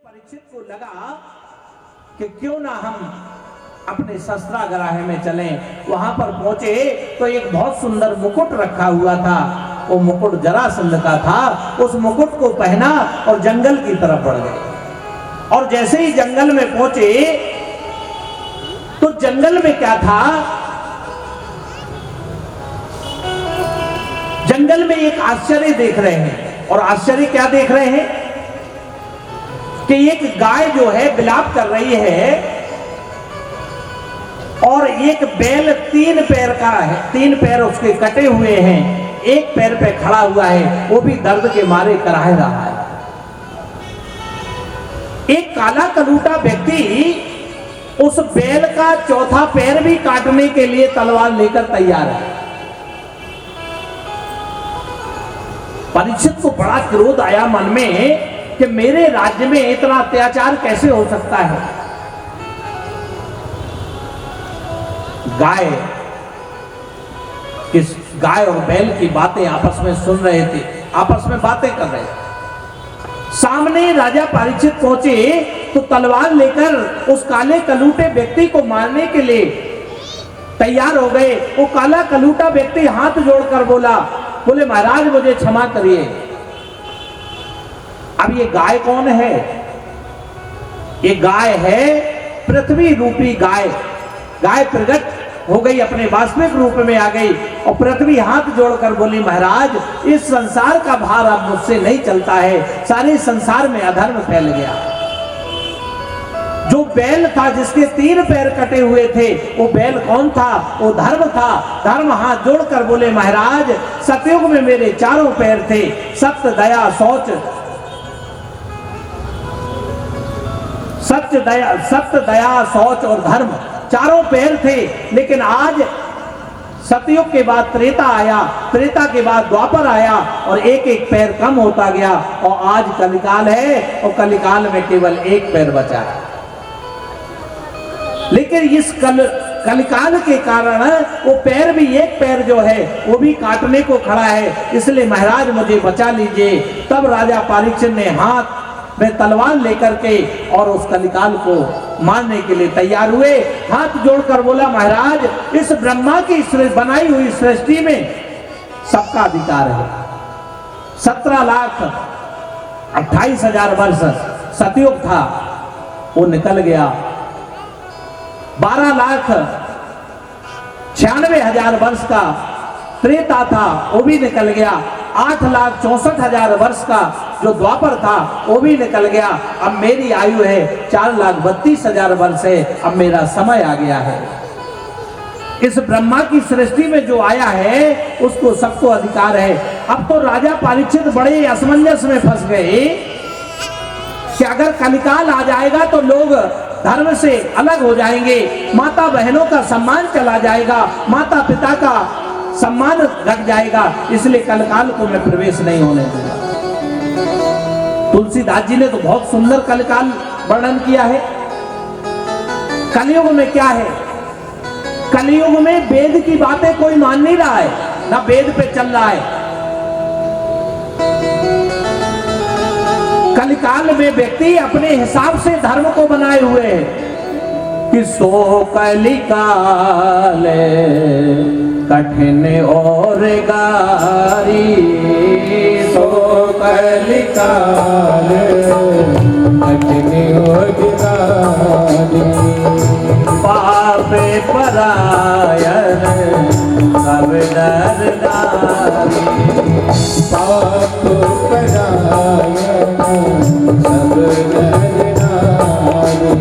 परीक्षित को लगा कि क्यों ना हम अपने शस्त्रागार में चलें। वहां पर पहुंचे तो एक बहुत सुंदर मुकुट रखा हुआ था। वो मुकुट जरासंध का था। उस मुकुट को पहना और जंगल की तरफ बढ़ गए। और जैसे ही जंगल में पहुंचे तो जंगल में क्या था, जंगल में एक आश्चर्य देख रहे हैं। और आश्चर्य क्या देख रहे हैं कि एक गाय जो है विलाप कर रही है और एक बैल 3 पैर का है, 3 पैर उसके कटे हुए हैं, एक पैर पे खड़ा हुआ है, वो भी दर्द के मारे कराह रहा है। एक काला कलूटा व्यक्ति उस बैल का चौथा पैर भी काटने के लिए तलवार लेकर तैयार है। परीक्षित को बड़ा क्रोध आया मन में कि मेरे राज्य में इतना अत्याचार कैसे हो सकता है। गाय और बैल की बातें आपस में सुन रहे थे, आपस में बातें कर रहे थे। सामने राजा परीक्षित पहुंचे तो तलवार लेकर उस काले कलूटे व्यक्ति को मारने के लिए तैयार हो गए। वो काला कलूटा व्यक्ति हाथ जोड़कर बोले महाराज मुझे क्षमा करिए। अब ये गाय कौन है? ये गाय है पृथ्वी रूपी गाय। गाय प्रकट हो गई, अपने वास्तविक रूप में आ गई और पृथ्वी हाथ जोड़कर बोली महाराज इस संसार का भार अब मुझसे नहीं चलता है, सारे संसार में अधर्म फैल गया। जो बैल था जिसके 3 पैर कटे हुए थे, वो बैल कौन था? वो धर्म था। धर्म हाथ जोड़कर बोले महाराज सतयुग में मेरे 4 पैर थे, सत्य दया शौच, सत्य दया शौच और धर्म 4 पैर थे। लेकिन आज सतयुग के बाद त्रेता आया, त्रेता के बाद द्वापर आया और एक पैर कम होता गया और आज कलिकाल है और कलिकाल में केवल 1 पैर बचा है। लेकिन इस कलिकाल के कारण वो पैर भी 1 पैर जो है वो भी काटने को खड़ा है, इसलिए महाराज मुझे बचा लीजिए। तब राजा परीक्षित ने हाथ में तलवार लेकर के और उस कलिकाल को मारने के लिए तैयार हुए। हाथ जोड़कर बोला महाराज इस ब्रह्मा की बनाई हुई सृष्टि में सबका अधिकार है। 17,28,000 वर्ष सतयुग था, वो निकल गया। 12,96,000 वर्ष का त्रेता था, वो भी निकल गया। 8,64,000 वर्ष का जो द्वापर था वो भी निकल गया। अब मेरी आयु है 4,32,000 वर्ष है। अब मेरा समय आ गया है। इस ब्रह्मा की सृष्टि में जो आया है उसको सबको अधिकार है। अब तो राजा परीक्षित बड़े असमंजस में फंस गए कि अगर कलिकाल आ जाएगा तो लोग धर्म से अलग हो जाएंगे, माता बहनों का सम्मान चला जाएगा, माता पिता का सम्मान घट जाएगा, इसलिए कलिकाल को मैं प्रवेश नहीं होने दूंगा। तुलसीदास जी ने तो बहुत सुंदर कलिकाल वर्णन किया है। कलयुग में क्या है? कलयुग में वेद की बातें कोई मान नहीं रहा है, ना वेद पे चल रहा है। कलिकाल में व्यक्ति अपने हिसाब से धर्म को बनाए हुए है कि सो कलिकाल कठिन और गारी, सो कलिकाल कठिन और गारी, पाप परायण सब नर नारी, पाप परायण सब नर नारी।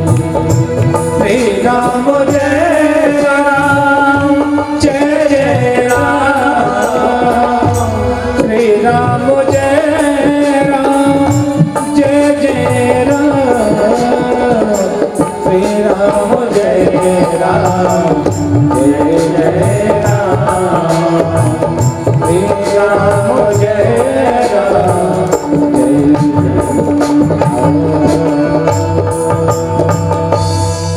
श्री राम जय राम जय जय राम, श्री राम जय राम जय जय राम, श्री राम जय राम जय जय राम, श्री राम जय राम जय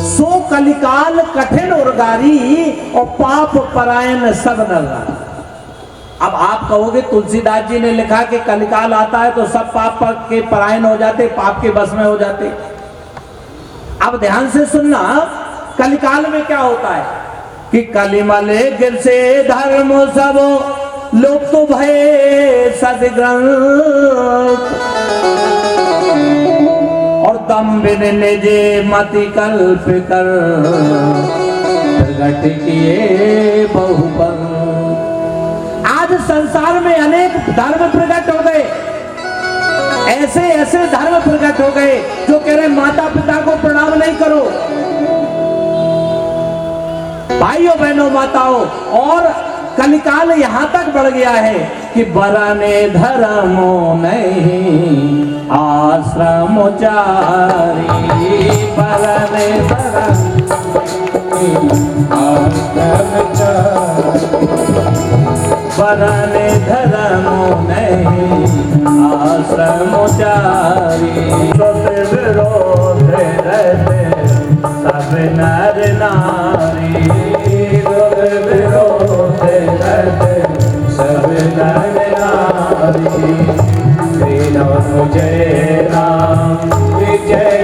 सो कलिकाल कठिन और गारी और पाप परायण सब नर नारी। अब आप कहोगे तुलसीदास जी ने लिखा कि कलिकाल आता है तो सब पाप के परायण हो जाते, पाप के बस में हो जाते। अब ध्यान से सुनना, कलिकाल में क्या होता है कि कलिमले गिर से धर्म सब लुप्त भये सदग्रंथ, और दम्भ निजे मति कल्प कर प्रगट किए बहुपन। आज संसार में अनेक धर्म प्रकट हो गए, ऐसे ऐसे धर्म प्रकट हो गए जो कह रहे माता पिता को प्रणाम नहीं करो, भाइयों बहनों माताओं। और कलिकाल यहां तक बढ़ गया है कि बरने धर्मो नहीं आश्रम चारी, बरने बरने धर्मो नहीं आश्रम चारी, विरोध रहते सब नर नारी, विरोध रहते सब नर नारी। श्री राम जय राम जय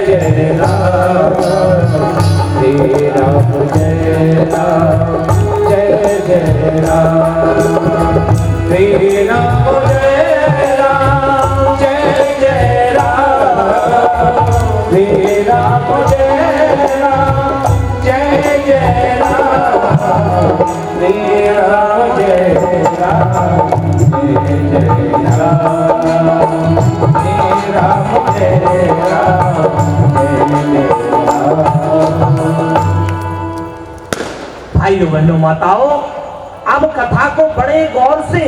जय राम, श्री राम जय राम जय जय राम, श्री राम जय राम जय जय राम, श्री राम जय राम जय जय राम, श्री राम जय राम जय जय राम, श्री राम जय राम जय जय राम। भाइयों बहनों माताओं, अब कथा को बड़े गौर से,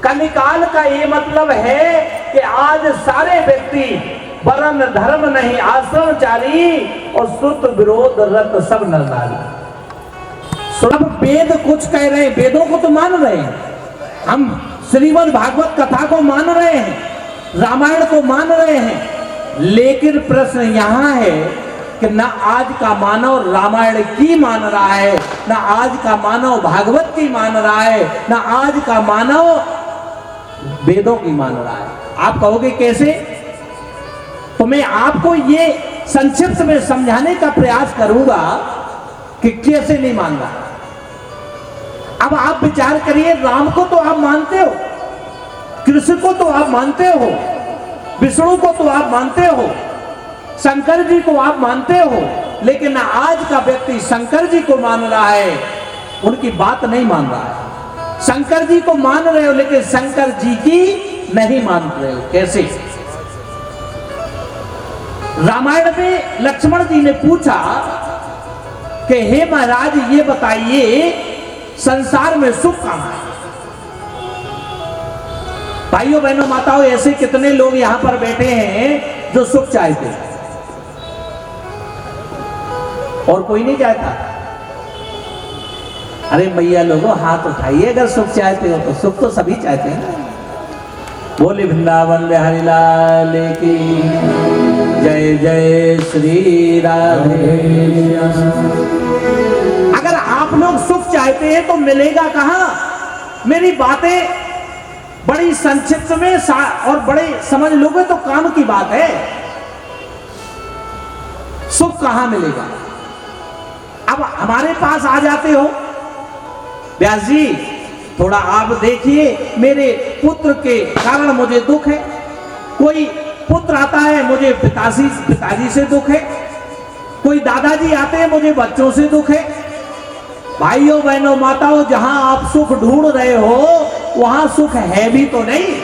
कलिकाल का ये मतलब है कि आज सारे व्यक्ति वर्ण धर्म नहीं आश्रमचारी और श्रुत विरोध रत सब नर नारी। सब वेद कुछ कह रहे हैं, वेदों को तो मान रहे हैं, हम श्रीमद् भागवत कथा को मान रहे हैं, रामायण को मान रहे हैं, लेकिन प्रश्न यहां है कि न आज का मानव रामायण की मान रहा है, न आज का मानव भागवत की मान रहा है, न आज का मानव वेदों की मान रहा है। आप कहोगे कैसे? तो मैं आपको ये संक्षिप्त में समझाने का प्रयास करूंगा कि कैसे नहीं मान रहा। अब आप विचार करिए, राम को तो आप मानते हो, कृष्ण को तो आप मानते हो, विष्णु को तो आप मानते हो, शंकर जी को आप मानते हो, लेकिन आज का व्यक्ति शंकर जी को मान रहा है, उनकी बात नहीं मान रहा है। शंकर जी को मान रहे हो लेकिन शंकर जी की नहीं मान रहे हो। कैसे? रामायण में लक्ष्मण जी ने पूछा कि हे महाराज ये बताइए संसार में सुख कहां है? भाइयों बहनों माताओं, ऐसे कितने लोग यहां पर बैठे हैं जो सुख चाहते हैं और कोई नहीं चाहता? अरे भैया लोगों हाथ उठाइए अगर सुख चाहते हो तो। सुख तो सभी चाहते हैं। बोले वृंदावन बिहारी लाल की जय जय श्री राधे। अगर आप लोग सुख चाहते हैं तो मिलेगा कहां? मेरी बातें बड़ी संक्षिप्त में और बड़े समझ लोगे तो काम की बात है। सुख कहां मिलेगा? अब हमारे पास आ जाते हो, व्यास जी थोड़ा आप देखिए मेरे पुत्र के कारण मुझे दुख है। कोई पुत्र आता है मुझे पिताजी से दुख है, कोई दादाजी आते हैं मुझे बच्चों से दुख है। भाइयों बहनों माताओं, जहां आप सुख ढूंढ रहे हो वहां सुख है भी तो नहीं।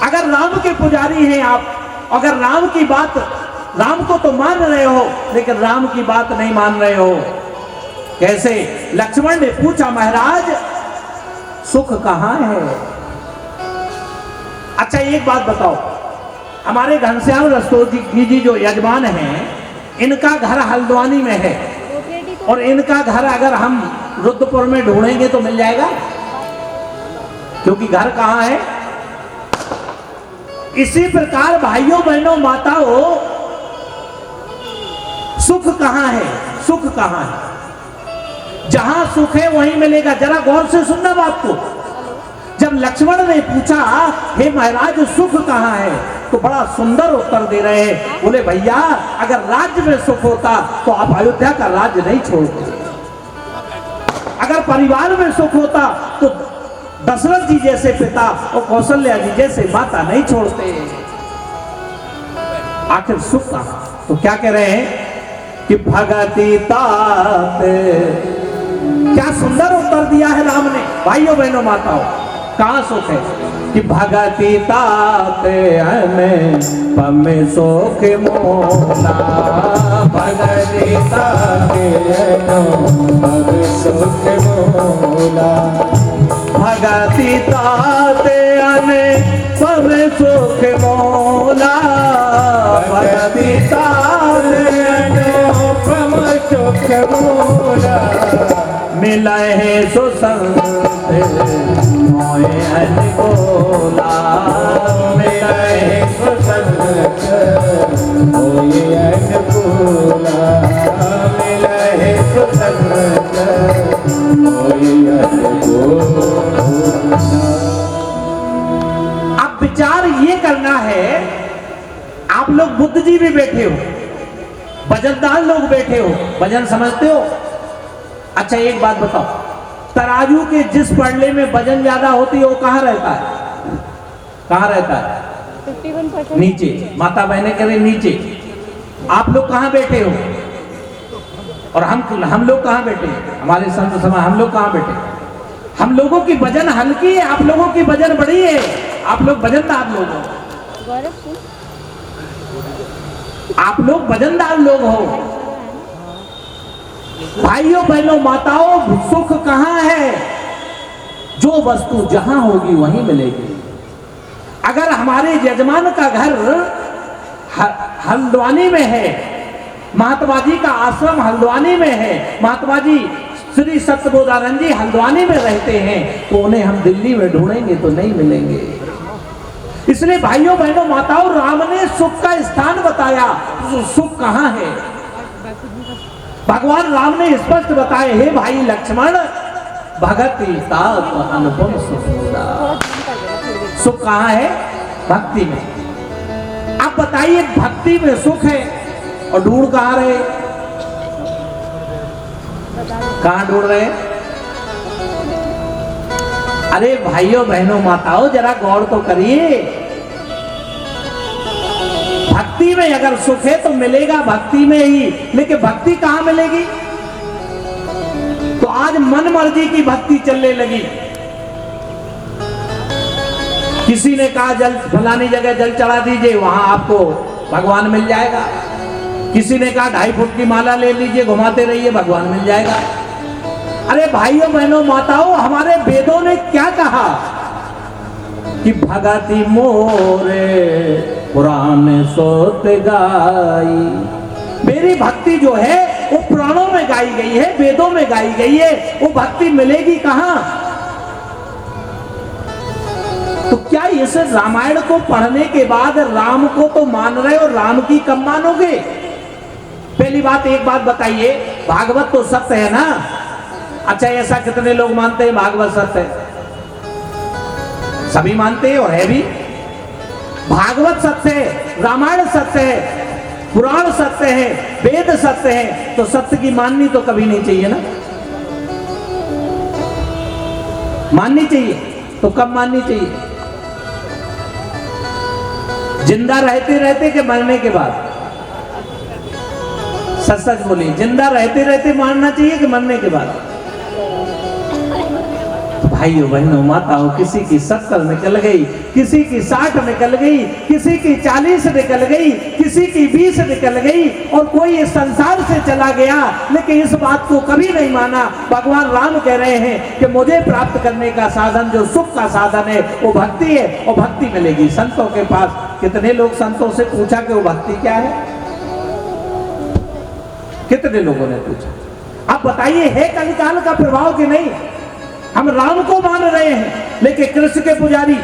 अगर राम के पुजारी हैं आप, अगर राम की बात, राम को तो मान रहे हो लेकिन राम की बात नहीं मान रहे हो, कैसे? लक्ष्मण ने पूछा महाराज सुख कहां है? अच्छा एक बात बताओ, हमारे घनश्याम रस्तोगी जी जो यजमान हैं, इनका घर हल्द्वानी में है और इनका घर अगर हम रुद्रपुर में ढूंढेंगे तो मिल जाएगा, क्योंकि घर कहां है। इसी प्रकार भाइयों बहनों माताओं, सुख कहां है? सुख कहां है? जहां सुख है वहीं मिलेगा। जरा गौर से सुनना बात को। जब लक्ष्मण ने पूछा हे महाराज सुख कहाँ है, तो बड़ा सुंदर उत्तर दे रहे हैं। बोले भैया अगर राज्य में सुख होता तो आप अयोध्या का राज्य नहीं छोड़ते, अगर परिवार में सुख होता तो दशरथ जी जैसे पिता और कौशल्या जी जैसे माता नहीं छोड़ते। आखिर सुख कहाँ? तो क्या कह रहे हैं कि भगति तात, क्या सुंदर उत्तर दिया है राम ने। भाइयों बहनों माताओं, कहाँ सुख है कि भगति तात हमें पमे सुख मोला, भगति तात पमे सुख मोला, भगति तात हमें पमे सुख मोला, भगति तात पमे सुख मोला, मिला है सो संत मोए अनमोला, मिला है सो संत मोए अनमोला, मिला है सो संत मोए अनमोला। अब विचार ये करना है, आप लोग बुद्ध जी भी बैठे हो, भजनदार लोग बैठे हो, भजन समझते हो। अच्छा एक बात बताओ, तराजू के जिस पड़ले में वजन ज्यादा होती है वो कहाँ रहता है? कहाँ रहता है? 51% नीचे। माता बहने करें नीचे। आप लोग कहाँ बैठे हो और हम लोग कहाँ बैठे? हमारे संत समाज हम लोग कहाँ बैठे? हम लोगों की वजन हल्की है, आप लोगों की वजन बड़ी है। आप लोग वजनदार लोग हो, गौरव सिंह आप लोग वजनदार लोग हो। भाइयों बहनों माताओं, सुख कहाँ है? जो वस्तु जहां होगी वहीं मिलेगी। अगर हमारे यजमान का घर हल्द्वानी में है, महात्मा जी का आश्रम हल्द्वानी में है, महात्मा जी श्री सत्यबोधानंद जी हल्द्वानी में रहते हैं, तो उन्हें हम दिल्ली में ढूंढेंगे तो नहीं मिलेंगे। इसलिए भाइयों बहनों माताओं, राम ने सुख का स्थान बताया। तो सुख कहाँ है? भगवान राम ने स्पष्ट बताए, हे भाई लक्ष्मण, भगति तात अनुपम सुखदा। सुख कहाँ है? भक्ति में। आप बताइए, भक्ति में सुख है और ढूंढ कहाँ रहे? कहाँ ढूंढ रहे? अरे भाइयों बहनों माताओं, जरा गौर तो करिए। भक्ति में अगर सुख है तो मिलेगा भक्ति में ही, लेकिन भक्ति कहां मिलेगी? तो आज मन मर्जी की भक्ति चलने लगी। किसी ने कहा जल फलानी जगह जल चढ़ा दीजिए, वहां आपको भगवान मिल जाएगा। किसी ने कहा 2.5 फुट की माला ले लीजिए, घुमाते रहिए, भगवान मिल जाएगा। अरे भाइयों बहनों माताओं, हमारे वेदों ने क्या कहा कि भगति मोरे पुराण सोत गाई। मेरी भक्ति जो है वो पुराणों में गाई गई है, वेदों में गाई गई है। वो भक्ति मिलेगी कहां? तो क्या इस रामायण को पढ़ने के बाद राम को तो मान रहे हो, राम की कम मानोगे? पहली बात, एक बात बताइए, भागवत तो सत्य है ना? अच्छा ऐसा कितने लोग मानते हैं भागवत सत्य है? सभी मानते हैं और है भी। भागवत सत्य है, रामायण सत्य है, पुराण सत्य है, वेद सत्य है, तो सत्य की माननी तो कभी नहीं चाहिए ना? माननी चाहिए, तो कब माननी चाहिए? जिंदा रहते रहते कि मरने के बाद? सच सच बोलिए, जिंदा रहते रहते मानना चाहिए कि मरने के बाद? भाइयों बहनों माताओं, किसी की 70 निकल गई, किसी की 60 निकल गई, किसी की 40 निकल गई, किसी की 20 निकल गई, और कोई इस संसार से चला गया, लेकिन इस बात को कभी नहीं माना। भगवान राम कह रहे हैं कि मुझे प्राप्त करने का साधन, जो सुख का साधन है, वो भक्ति है, और भक्ति मिलेगी संतों के पास। कितने लोग संतों से पूछा कि वो भक्ति क्या है? कितने लोगों ने पूछा? आप बताइए, है कलिकाल का प्रभाव कि नहीं? हम राम को मान रहे हैं, लेकिन कृष्ण के पुजारी,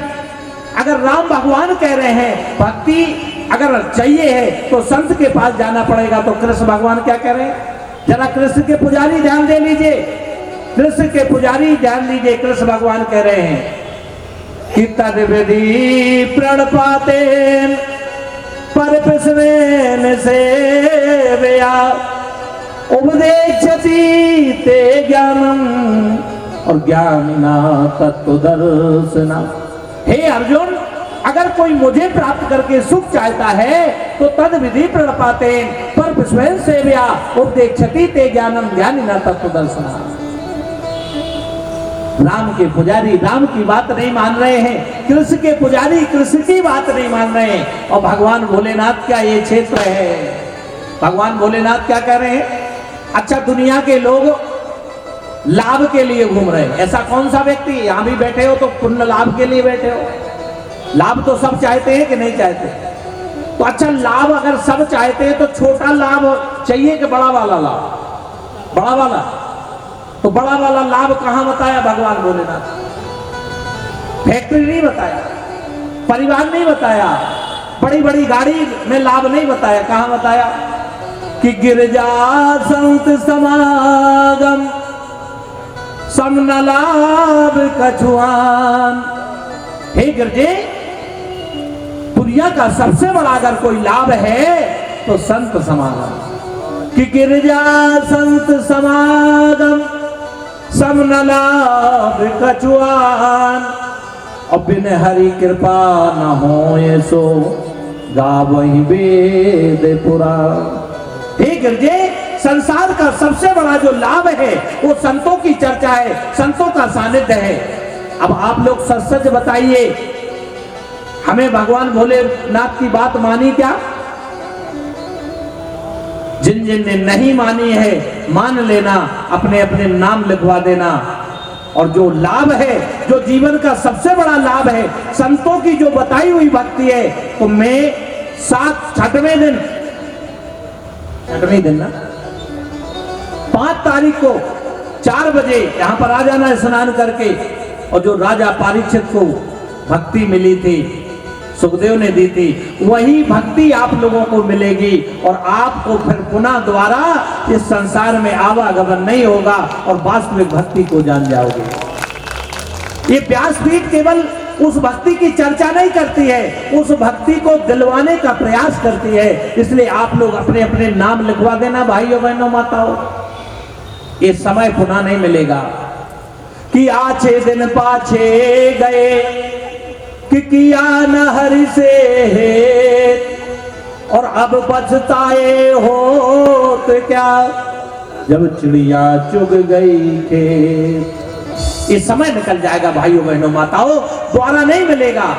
अगर राम भगवान कह रहे हैं भक्ति अगर चाहिए है तो संत के पास जाना पड़ेगा, तो कृष्ण भगवान क्या कह रहे हैं? जरा कृष्ण के पुजारी ध्यान दे लीजिए। कृष्ण के पुजारी ध्यान दीजिए, कृष्ण भगवान कह रहे हैं कि तद विधि प्रणपाते पर पिस्वेन सेवया उपदेक्षति ते ज्ञानम और ज्ञानिना तत्व दर्शना। हे अर्जुन, अगर कोई मुझे प्राप्त करके सुख चाहता है तो तद विधि प्रणपाते पर पिस्वेन सेवया उपदेक्षति ते ज्ञानम ज्ञानिना तत्व दर्शना। राम के पुजारी राम की बात नहीं मान रहे हैं, कृष्ण के पुजारी कृष्ण की बात नहीं मान रहे हैं। और भगवान भोलेनाथ क्या ये क्षेत्र है? भगवान भोलेनाथ क्या कह रहे हैं? अच्छा, दुनिया के लोग लाभ के लिए घूम रहे हैं। ऐसा कौन सा व्यक्ति, यहां भी बैठे हो तो पुण्य लाभ के लिए बैठे हो? लाभ तो सब चाहते हैं कि नहीं चाहते? तो अच्छा, लाभ अगर सब चाहते हैं तो छोटा लाभ चाहिए कि बड़ा वाला लाभ? बड़ा वाला। तो बड़ा वाला लाभ कहां बताया भगवान भोलेनाथ? फैक्ट्री नहीं बताया, परिवार नहीं बताया, बड़ी बड़ी गाड़ी में लाभ नहीं बताया। कहां बताया? कि गिरजा संत समागम समन लाभ कछुआन। हे गिरजे, दुनिया का सबसे बड़ा अगर कोई लाभ है तो संत समागम। कि गिरजा संत समागम समन लाभ कछुआन और बिन हरि कृपा न हो सो गावहि वेद पुराण। हे गिरजे, संसार का सबसे बड़ा जो लाभ है वो संतों की चर्चा है, संतों का सानिध्य है। अब आप लोग सच सच बताइए, हमें भगवान भोलेनाथ की बात मानी क्या? जिन जिन ने नहीं मानी है मान लेना, अपने अपने नाम लिखवा देना। और जो लाभ है, जो जीवन का सबसे बड़ा लाभ है, संतों की जो बताई हुई भक्ति है, तो मैं छठवें दिन ना 5 तारीख को 4 बजे यहां पर आ जाना स्नान करके। और जो राजा परीक्षित को भक्ति मिली थी, सुखदेव ने दी थी, वही भक्ति आप लोगों को मिलेगी और आपको फिर पुनः दोबारा इस संसार में आवागमन नहीं होगा और वास्तविक भक्ति को जान जाओगे। ये व्यासपीठ केवल उस भक्ति की चर्चा नहीं करती है, उस भक्ति को दिलवाने का प्रयास करती है। इसलिए आप लोग अपने अपने नाम लिखवा देना भाइयों बहनों माताओं। ये समय पुनः नहीं मिलेगा कि आछे दिन पाछे गए कि किया न हरि से और अब पछताए हो तो क्या जब चिड़िया चुग गई खेत। ये समय निकल जाएगा भाइयों बहनों माताओं, दोबारा नहीं मिलेगा।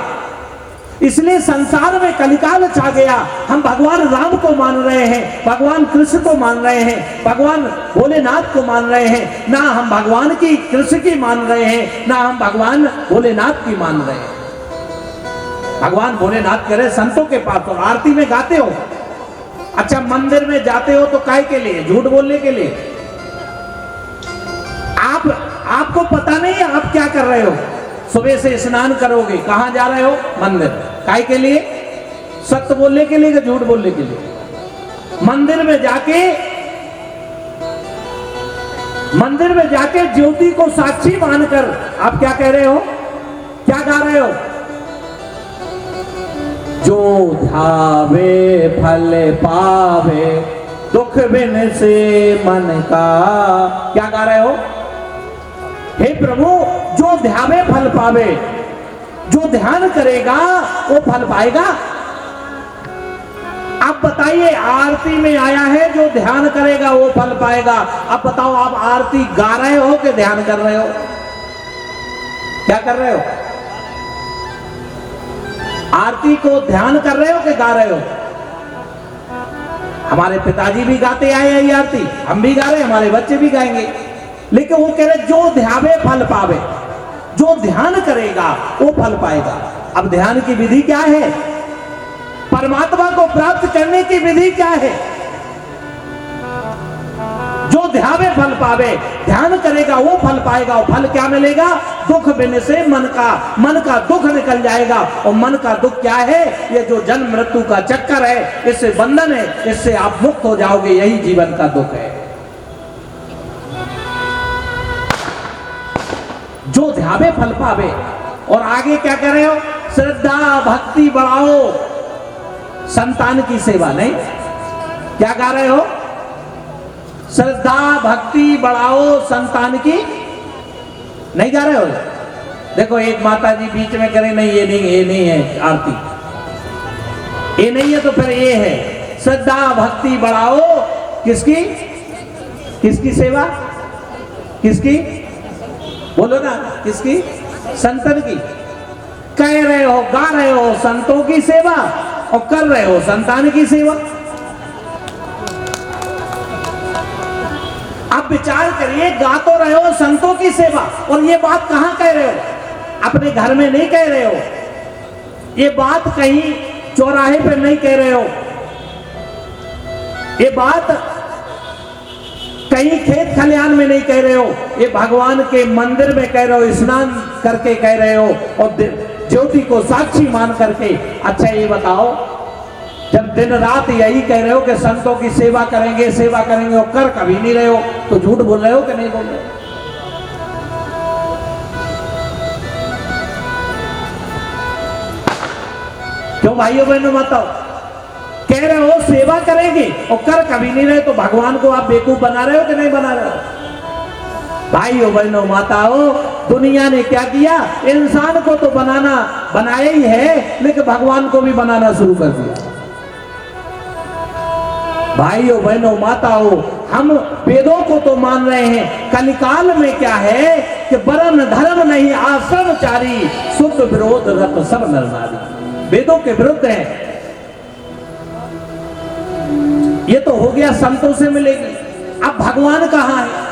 इसलिए संसार में कलिकाल छा गया। हम भगवान राम को मान रहे हैं, भगवान कृष्ण को मान रहे हैं, भगवान भोलेनाथ को मान रहे हैं। ना हम भगवान की कृष्ण की मान रहे हैं, ना हम भगवान भोलेनाथ की मान रहे हैं। भगवान भोलेनाथ कह रहे संतों के पास हो, आरती में गाते हो। अच्छा, मंदिर में जाते हो तो काहे के लिए? झूठ बोलने के लिए। आपको पता नहीं है आप क्या कर रहे हो। सुबह से स्नान करोगे, कहां जा रहे हो? मंदिर। काहे के लिए? सत्य बोलने के लिए कि झूठ बोलने के लिए? मंदिर में जाके ज्योति को साक्षी मानकर आप क्या कह रहे हो, क्या गा रहे हो? जो ध्यावे फल पावे दुख बिन से मन का। क्या गा रहे हो? हे प्रभु, जो ध्यावे फल पावे, जो ध्यान करेगा वो फल पाएगा। आप बताइए, आरती में आया है जो ध्यान करेगा वो फल पाएगा। अब बताओ, आप आरती गा रहे हो कि ध्यान कर रहे हो? क्या कर रहे हो? आरती को ध्यान कर रहे हो कि गा रहे हो? हमारे पिताजी भी गाते आए हैं ये आरती, हम भी गा रहे हैं, हमारे बच्चे भी गाएंगे। लेकिन वो कह रहे जो ध्यावे फल पावे, जो ध्यान करेगा वो फल पाएगा। अब ध्यान की विधि क्या है? परमात्मा को प्राप्त करने की विधि क्या है? जो ध्यावे फल पावे, ध्यान करेगा वो फल पाएगा। और फल क्या मिलेगा? दुख बिन से मन का दुख निकल जाएगा। और मन का दुख क्या है? ये जो जन्म मृत्यु का चक्कर है, इससे बंधन है, इससे आप मुक्त हो जाओगे। यही जीवन का दुख है। जो ध्यावे फल पावे। और आगे क्या कर रहे हो? श्रद्धा भक्ति बढ़ाओ, संतान की सेवा। नहीं, क्या गा रहे हो? श्रद्धा भक्ति बढ़ाओ, संतान की नहीं गा रहे हो? देखो एक माता जी बीच में करें, नहीं ये नहीं है आरती, ये नहीं है तो फिर ये है। श्रद्धा भक्ति बढ़ाओ, किसकी किसकी सेवा? किसकी? बोलो ना, किसकी? संतन की। कह रहे हो, गा रहे हो संतों की सेवा और कर रहे हो संतान की सेवा। अब विचार करिए, गा तो रहे हो संतों की सेवा और ये बात कहां कह रहे हो? अपने घर में नहीं कह रहे हो, ये बात कहीं चौराहे पे नहीं कह रहे हो, ये बात कहीं खेत खलिहान में नहीं कह रहे हो, ये भगवान के मंदिर में कह रहे हो, स्नान करके कह रहे हो और ज्योति को साक्षी मान करके। अच्छा ये बताओ, जब दिन रात यही कह रहे हो कि संतों की सेवा करेंगे और कर कभी नहीं रहे हो, तो झूठ बोल रहे हो कि नहीं बोल रहे हो? क्यों भाइयों बहनों बताओ? कह रहे हो सेवा करेंगे और कर कभी नहीं रहे, तो भगवान को आप बेवकूफ बना रहे हो कि नहीं बना रहे हो? भाइयों बहनों माताओं, दुनिया ने क्या किया? इंसान को तो बनाया ही है, लेकिन भगवान को भी बनाना शुरू कर दिया। भाइयों बहनों माताओं, हम वेदों को तो मान रहे हैं, कलिकाल में क्या है कि वर्ण धर्म नहीं आश्रमचारी, शुद्ध विरोध रत सब नर नारी। वेदों के विरुद्ध है। ये तो हो गया संतों से मिलेगी। अब भगवान कहां है?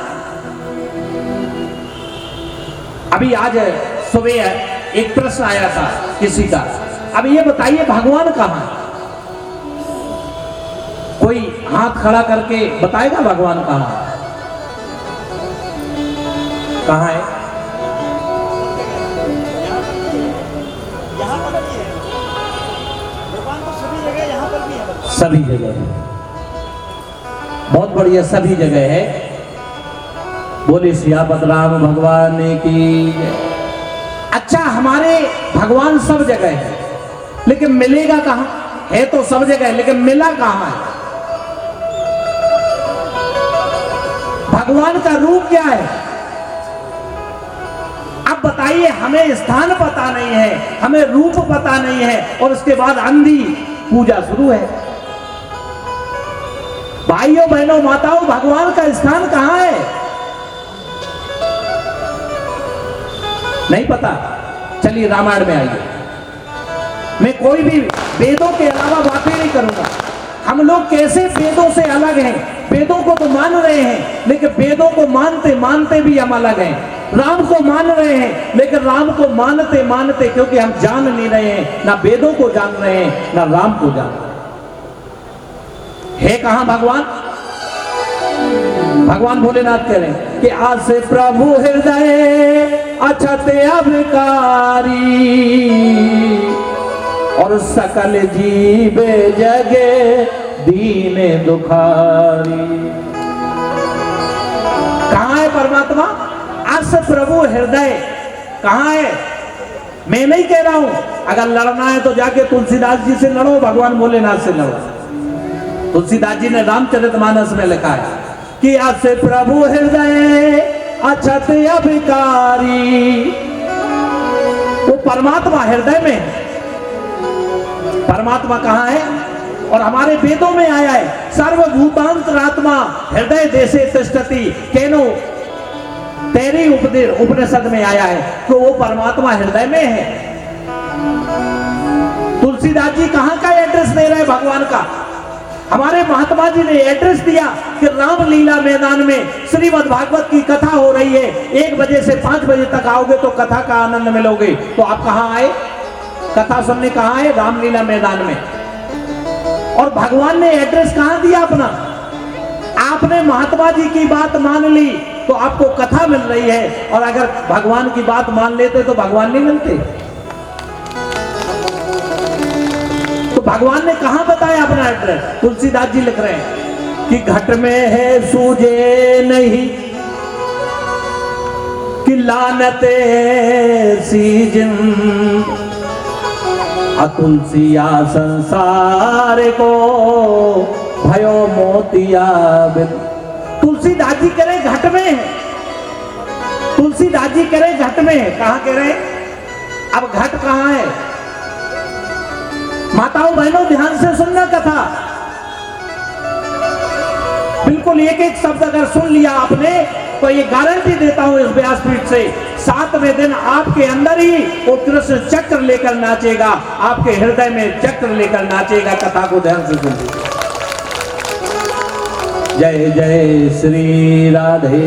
अभी आज सुबह एक प्रश्न आया था किसी का, अब ये बताइए भगवान कहां है? कोई हाथ खड़ा करके बताएगा भगवान कहां है? कहां है? यहाँ पर भी है भगवान, तो सभी जगह यहाँ पर भी है। सभी जगह है, बहुत बढ़िया, सभी जगह है। बोले सियापत राम भगवान की। अच्छा, हमारे भगवान सब जगह है, लेकिन मिलेगा कहां? है तो सब जगह, लेकिन मिला कहां है? भगवान का रूप क्या है? अब बताइए, हमें स्थान पता नहीं है, हमें रूप पता नहीं है, और उसके बाद अंधी पूजा शुरू है। भाइयों बहनों माताओं, भगवान का स्थान कहां है? नहीं पता? चलिए रामायण में आइए। मैं कोई भी वेदों के अलावा बातें नहीं करूंगा। हम लोग कैसे वेदों से अलग हैं? वेदों को तो मान रहे हैं, लेकिन वेदों को मानते मानते भी हम अलग हैं। राम को मान रहे हैं, लेकिन राम को मानते मानते, क्योंकि हम जान नहीं रहे हैं, ना वेदों को जान रहे हैं, ना राम को जान रहे हैं। है कहां भगवान? भगवान भोलेनाथ कह रहे हैं कि आज से प्रभु हृदय अछत अभिकारी, और सकल जीव जगे दीने दुखारी। कहां है परमात्मा? आज से प्रभु हृदय कहां है? मैं नहीं कह रहा हूं, अगर लड़ना है तो जाके तुलसीदास जी से लड़ो, भगवान भोलेनाथ से लड़ो। तुलसीदास जी ने रामचरितमानस में लिखा है कि आज से प्रभु हृदय अछत अभिकारी। वो परमात्मा हृदय में है। परमात्मा कहां है? और हमारे वेदों में आया है, सर्वभूतांतरात्मा हृदय देशे तिष्ठति, केनो तेरी उपनिषद में आया है, तो वो परमात्मा हृदय में है। तुलसीदास जी कहां का एड्रेस दे रहे हैं भगवान का? हमारे महात्मा जी ने एड्रेस दिया कि रामलीला मैदान में श्रीमद् भागवत की कथा हो रही है, 1 बजे से 5 बजे तक आओगे तो कथा का आनंद मिलोगे। तो आप कहां आए? कथा सुनने कहां आए? रामलीला मैदान में। और भगवान ने एड्रेस कहां दिया अपना? आपने महात्मा जी की बात मान ली तो आपको कथा मिल रही है, और अगर भगवान की बात मान लेते तो भगवान नहीं मिलते। तो भगवान ने कहां बताया अपना एड्रेस? तुलसीदास जी लिख रहे हैं कि घट में है सूझे नहीं, कि लानते सीजन तुलसिया संसार को भयो मोतिया बिन। तुलसीदास जी कह रहे घट में है, तुलसीदास जी कह रहे घट में है। कहां कह रहे? अब घट कहां है? माताओं बहनों ध्यान से सुनना कथा, बिल्कुल एक एक शब्द अगर सुन लिया आपने तो ये गारंटी देता हूं इस व्यासपीठ से, 7वें दिन आपके अंदर ही वो कृष्ण चक्र लेकर नाचेगा, आपके हृदय में चक्र लेकर नाचेगा। कथा को ध्यान से सुन लीजिए। जय जय श्री राधे।